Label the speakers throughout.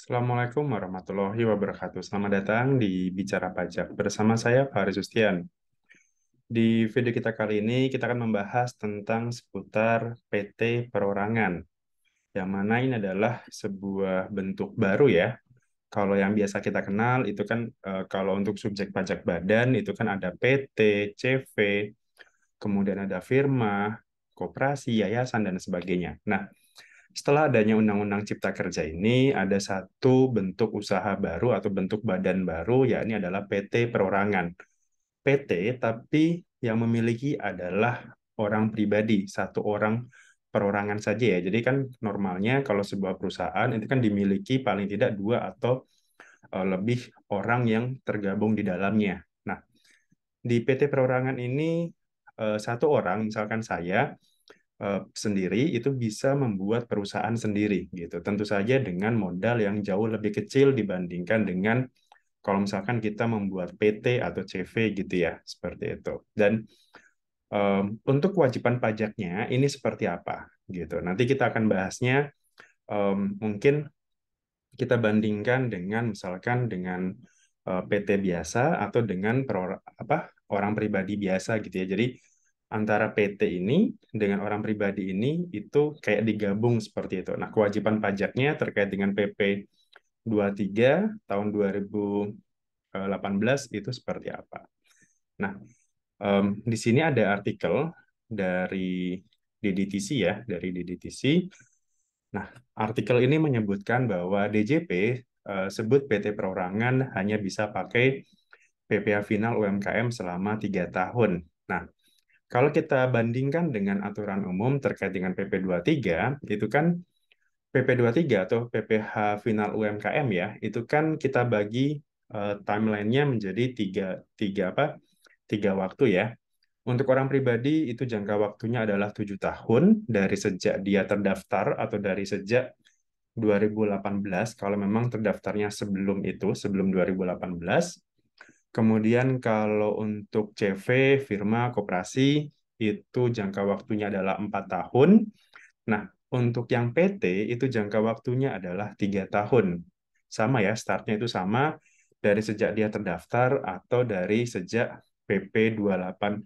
Speaker 1: Assalamualaikum warahmatullahi wabarakatuh. Selamat datang di Bicara Pajak bersama saya Faris Justian. Di video kita kali ini kita akan membahas tentang seputar PT Perorangan, yang mana ini adalah sebuah bentuk baru ya. Kalau yang biasa kita kenal itu kan kalau untuk subjek pajak badan itu kan ada PT, CV, kemudian ada firma, koperasi, yayasan dan sebagainya. Nah, setelah adanya Undang-Undang Cipta Kerja ini, ada satu bentuk usaha baru atau bentuk badan baru, yakni adalah PT Perorangan. PT, tapi yang memiliki adalah orang pribadi, satu orang perorangan saja ya. Jadi kan normalnya kalau sebuah perusahaan itu kan dimiliki paling tidak dua atau lebih orang yang tergabung di dalamnya. Nah, di PT Perorangan ini satu orang, misalkan saya, sendiri itu bisa membuat perusahaan sendiri gitu. Tentu saja dengan modal yang jauh lebih kecil dibandingkan dengan kalau misalkan kita membuat PT atau CV gitu ya, seperti itu. Dan untuk kewajiban pajaknya ini seperti apa gitu. Nanti kita akan bahasnya mungkin kita bandingkan dengan misalkan dengan PT biasa atau dengan orang pribadi biasa gitu ya. Jadi antara PT ini dengan orang pribadi ini itu kayak digabung seperti itu. Nah, kewajiban pajaknya terkait dengan PP 23 tahun 2018 itu seperti apa. Nah, di sini ada artikel dari DDTC ya, dari DDTC. Nah, artikel ini menyebutkan bahwa DJP sebut PT Perorangan hanya bisa pakai PPh final UMKM selama 3 tahun. Nah, kalau kita bandingkan dengan aturan umum terkait dengan PP 23, itu kan PP 23 atau PPh final UMKM ya, itu kan kita bagi timelinenya menjadi tiga waktu ya. Untuk orang pribadi itu jangka waktunya adalah 7 tahun dari sejak dia terdaftar atau dari sejak 2018 kalau memang terdaftarnya sebelum itu, sebelum 2018. Kemudian kalau untuk CV, firma, koperasi, itu jangka waktunya adalah 4 tahun. Nah, untuk yang PT itu jangka waktunya adalah 3 tahun. Sama ya, startnya itu sama dari sejak dia terdaftar atau dari sejak PP 28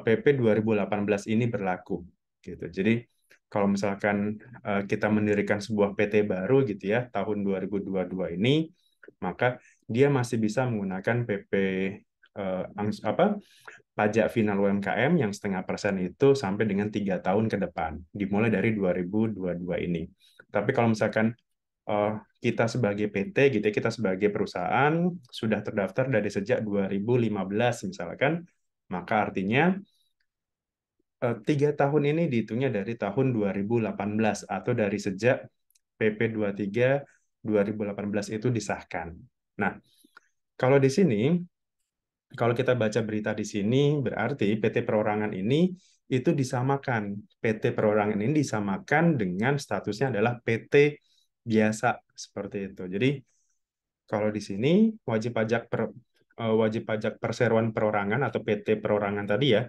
Speaker 1: PP 2018 ini berlaku gitu. Jadi kalau misalkan kita mendirikan sebuah PT baru gitu ya tahun 2022 ini, maka dia masih bisa menggunakan PP pajak final UMKM yang 0,5% itu sampai dengan 3 tahun ke depan, dimulai dari 2022 ini. Tapi kalau misalkan kita sebagai PT gitu ya, kita sebagai perusahaan sudah terdaftar dari sejak 2015 misalkan, maka artinya 3 tahun ini dihitungnya dari tahun 2018 atau dari sejak PP 23 2018 itu disahkan. Nah, kalau di sini, kalau kita baca berita di sini, berarti PT Perorangan ini itu disamakan. PT Perorangan ini disamakan dengan statusnya adalah PT biasa seperti itu. Jadi kalau di sini wajib pajak perseroan perorangan atau PT Perorangan tadi ya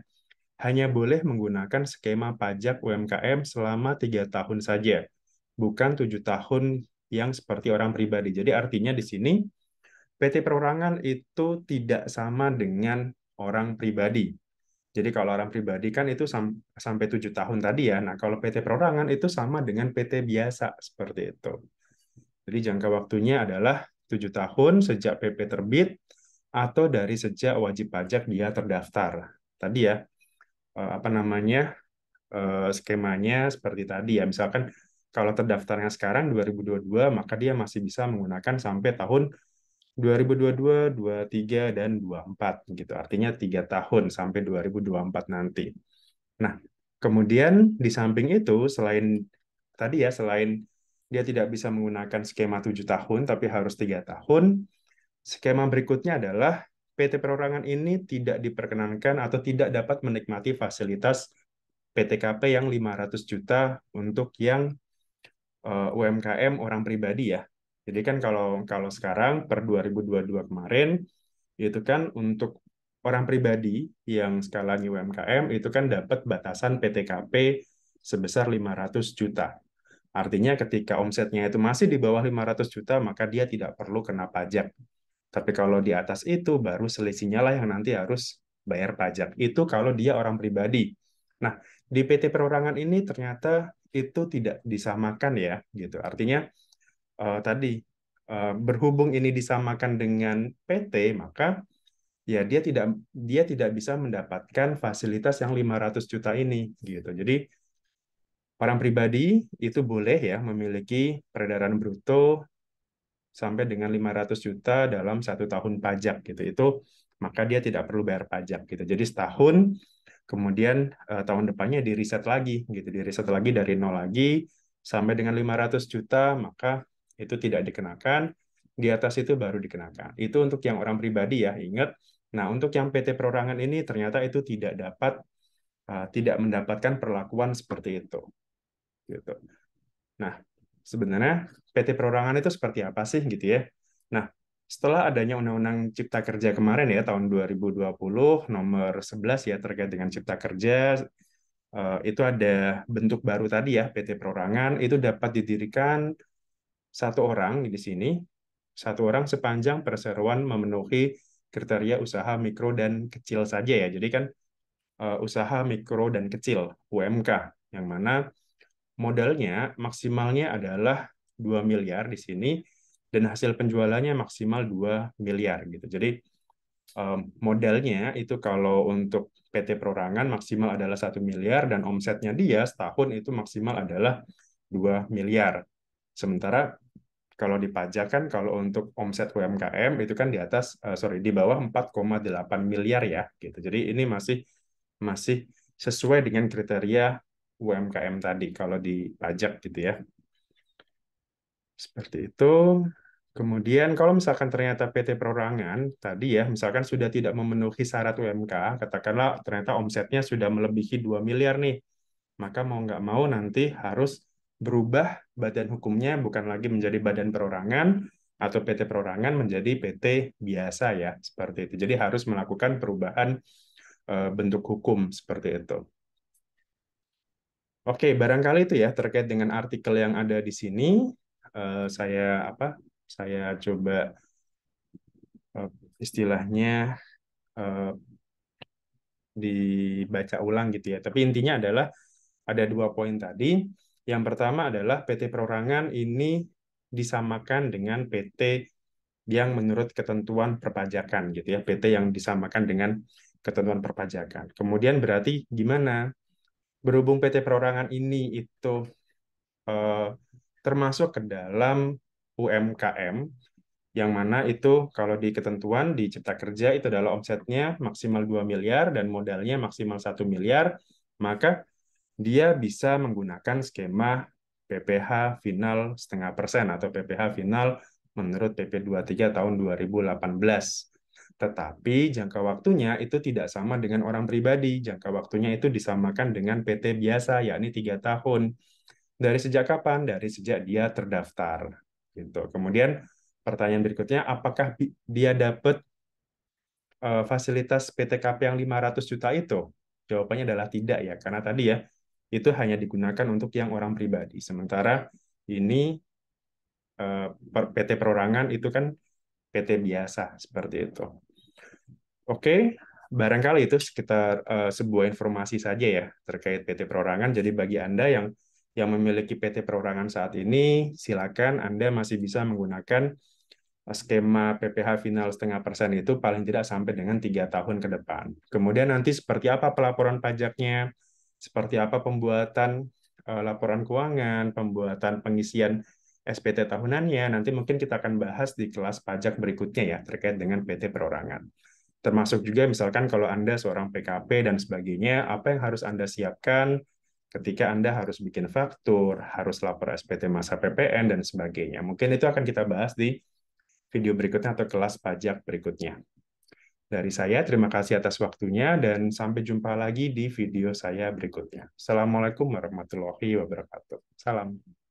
Speaker 1: hanya boleh menggunakan skema pajak UMKM selama 3 tahun saja, bukan 7 tahun yang seperti orang pribadi. Jadi artinya di sini PT Perorangan itu tidak sama dengan orang pribadi. Jadi kalau orang pribadi kan itu sampai 7 tahun tadi ya. Nah kalau PT Perorangan itu sama dengan PT biasa seperti itu. Jadi jangka waktunya adalah 7 tahun sejak PP terbit atau dari sejak wajib pajak dia terdaftar. Tadi ya, apa namanya, skemanya seperti tadi ya. Misalkan kalau terdaftarnya sekarang 2022, maka dia masih bisa menggunakan sampai tahun 2022, 23, dan 24 gitu. Artinya 3 tahun sampai 2024 nanti. Nah, kemudian di samping itu selain dia tidak bisa menggunakan skema 7 tahun tapi harus 3 tahun, skema berikutnya adalah PT Perorangan ini tidak diperkenankan atau tidak dapat menikmati fasilitas PTKP yang 500 juta untuk yang UMKM orang pribadi ya. Jadi kan kalau kalau sekarang per 2022 kemarin itu kan untuk orang pribadi yang skalanya UMKM itu kan dapat batasan PTKP sebesar 500 juta. Artinya ketika omsetnya itu masih di bawah 500 juta, maka dia tidak perlu kena pajak. Tapi kalau di atas itu, baru selisihnya lah yang nanti harus bayar pajak. Itu kalau dia orang pribadi. Nah, di PT perorangan ini ternyata itu tidak disamakan ya, gitu. Artinya tadi berhubung ini disamakan dengan PT, maka ya dia tidak bisa mendapatkan fasilitas yang 500 juta ini, gitu. Jadi orang pribadi itu boleh ya memiliki peredaran bruto sampai dengan 500 juta dalam 1 tahun pajak gitu. Itu maka dia tidak perlu bayar pajak gitu. Jadi setahun kemudian tahun depannya di reset lagi gitu, di reset lagi dari nol lagi sampai dengan 500 juta, maka itu tidak dikenakan. Di atas itu baru dikenakan. Itu untuk yang orang pribadi ya, ingat. Nah, untuk yang PT perorangan ini ternyata itu tidak mendapatkan perlakuan seperti itu gitu. Nah, sebenarnya PT perorangan itu seperti apa sih gitu ya. Nah, setelah adanya Undang-Undang Cipta Kerja kemarin ya tahun 2020 nomor 11 ya terkait dengan Cipta Kerja, itu ada bentuk baru tadi ya, PT perorangan itu dapat didirikan satu orang di sini, satu orang sepanjang perseroan memenuhi kriteria usaha mikro dan kecil saja ya. Jadi kan usaha mikro dan kecil UMK yang mana modalnya maksimalnya adalah 2 miliar di sini dan hasil penjualannya maksimal 2 miliar gitu. Jadi modalnya itu kalau untuk PT Perorangan maksimal adalah 1 miliar dan omsetnya dia setahun itu maksimal adalah 2 miliar. Sementara kalau dipajak kan kalau untuk omset UMKM itu kan di atas di bawah 4,8 miliar ya gitu. Jadi ini masih masih sesuai dengan kriteria UMKM tadi kalau dipajak gitu ya. Seperti itu. Kemudian kalau misalkan ternyata PT Perorangan tadi ya, misalkan sudah tidak memenuhi syarat UMK, katakanlah ternyata omsetnya sudah melebihi 2 miliar nih, maka mau nggak mau nanti harus berubah badan hukumnya bukan lagi menjadi badan perorangan atau PT Perorangan menjadi PT biasa ya, seperti itu. Jadi harus melakukan perubahan bentuk hukum seperti itu. Oke, barangkali itu ya terkait dengan artikel yang ada di sini. Saya coba eh, istilahnya eh, dibaca ulang gitu ya. Tapi intinya adalah ada 2 poin tadi. Yang pertama adalah PT Perorangan ini disamakan dengan PT yang menurut ketentuan perpajakan gitu ya. PT yang disamakan dengan ketentuan perpajakan. Kemudian berarti gimana? Berhubung PT Perorangan ini itu eh, termasuk ke dalam UMKM, yang mana itu kalau di ketentuan di Cipta Kerja itu adalah omsetnya maksimal 2 miliar dan modalnya maksimal 1 miliar, maka dia bisa menggunakan skema PPh final 0,5% atau PPh final menurut PP 23 tahun 2018. Tetapi jangka waktunya itu tidak sama dengan orang pribadi. Jangka waktunya itu disamakan dengan PT biasa, yakni 3 tahun. Dari sejak kapan? Dari sejak dia terdaftar. Gitu. Kemudian pertanyaan berikutnya, apakah dia dapat fasilitas PTKP yang 500 juta itu? Jawabannya adalah tidak ya, karena tadi ya, itu hanya digunakan untuk yang orang pribadi. Sementara ini PT Perorangan itu kan PT biasa, seperti itu. Oke, barangkali itu sekitar sebuah informasi saja ya terkait PT Perorangan. Jadi bagi Anda yang memiliki PT Perorangan saat ini, silakan Anda masih bisa menggunakan skema PPh final 0,5% itu paling tidak sampai dengan 3 tahun ke depan. Kemudian nanti seperti apa pelaporan pajaknya, seperti apa pembuatan laporan keuangan, pembuatan pengisian SPT tahunannya, nanti mungkin kita akan bahas di kelas pajak berikutnya ya terkait dengan PT Perorangan. Termasuk juga misalkan kalau Anda seorang PKP dan sebagainya, apa yang harus Anda siapkan ketika Anda harus bikin faktur, harus lapor SPT masa PPN, dan sebagainya. Mungkin itu akan kita bahas di video berikutnya atau kelas pajak berikutnya. Dari saya, terima kasih atas waktunya, dan sampai jumpa lagi di video saya berikutnya. Assalamualaikum warahmatullahi wabarakatuh. Salam.